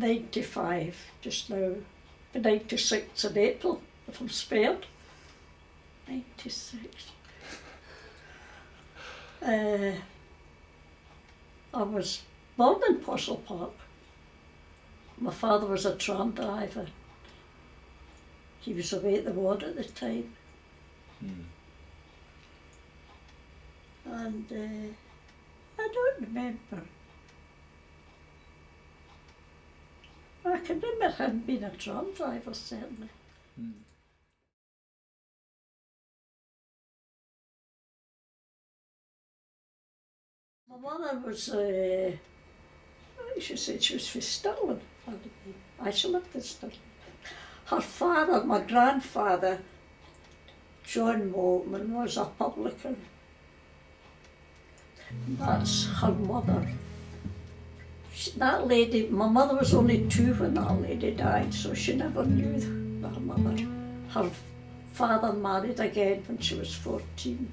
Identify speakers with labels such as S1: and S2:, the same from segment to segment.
S1: 95 just now, the 96 in April, if I'm spared. 96. I was born in Postle Park. My father was a tram driver. He was away at the war at the time. And I don't remember. I can remember him being a tram driver, certainly. My mother was, she said she was from Stirling. She lived in Stirling. Her father, my grandfather, John Maltman, was a publican. That's her mother. That lady, my mother was only 2 when that lady died, so she never knew her mother. Her father married again when she was 14.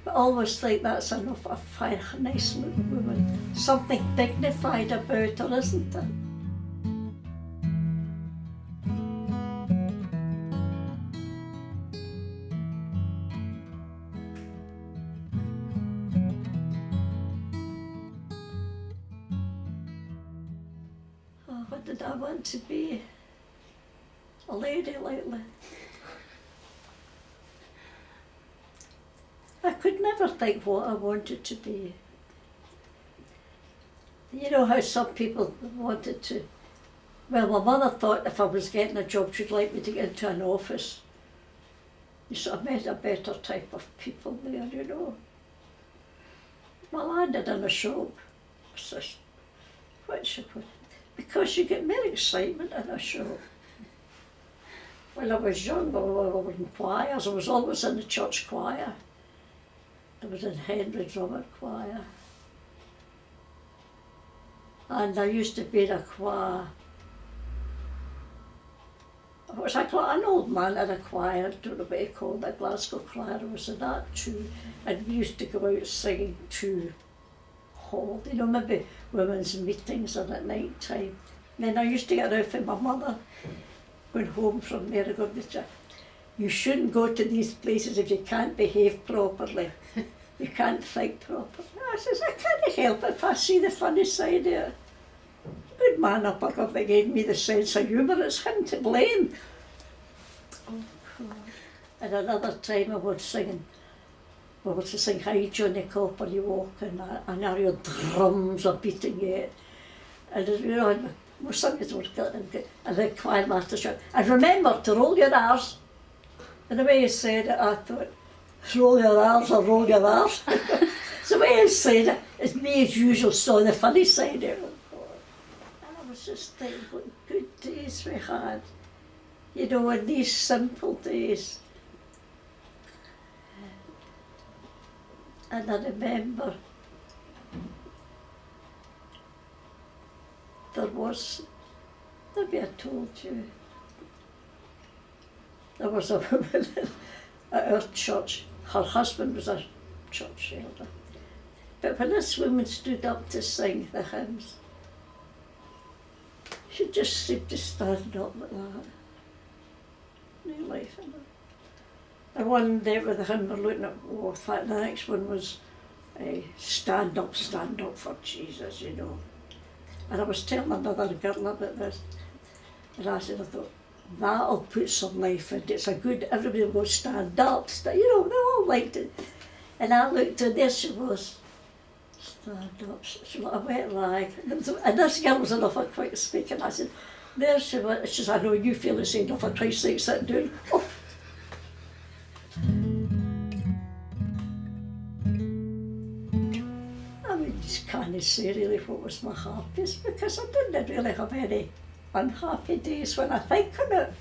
S1: But I always think that's a fine, nice looking woman. Something dignified about her, isn't it? Oh, what did I want to be? A lady lately. I could never think what I wanted to be. You know how some people wanted to. Well, my mother thought if I was getting a job, she'd like me to get into an office. You sort of met a better type of people there, you know. Well, I landed in a shop. Because you get more excitement in a shop. When I was young, I was in choirs. I was always in the church choir. I was in Henry Drummer choir. And I used to be in a choir. I was like an old man in a choir, I don't know what you call it, a Glasgow choir. I was in that too. And we used to go out singing to hall, you know, maybe women's meetings or at night time. And then I used to get out with my mother, going home from there, I go, you shouldn't go to these places if you can't behave properly. You can't think properly. I says, I can't help it if I see the funny side of it. Good man up above that gave me the sense of humour, it's him to blame. Oh, God. And another time I was singing, we were to sing Hi Johnny Copper You Walking, and our drums are beating it. And you know, we're singing to and the choir master said, and remember to roll your R's. And the way he said it, I thought, roll your R's or roll your R's. So the way he said it, it's me as usual saw the funny side of it. And I was just thinking what good days we had. You know, in these simple days. And I remember there was, maybe I told you, there was a woman at our church. Her husband was a church elder. But when this woman stood up to sing the hymns, she just seemed to stand up like that. New life in her. And one day with the hymn we're looking at, the next one was stand up for Jesus, you know. And I was telling another girl about this. And I said, I thought, that'll put some life in it. It's a good, everybody will go stand up, you know, they all liked it. And I looked and there she was, stand up, she was like a wet rag. And this girl was enough for quick speaking. I said, there she was, she said, I know you feel the same, for Christ's sake, sit down. Oh. I mean, just can't say really what was my happiest, because I didn't really have any unhappy days when I think of it.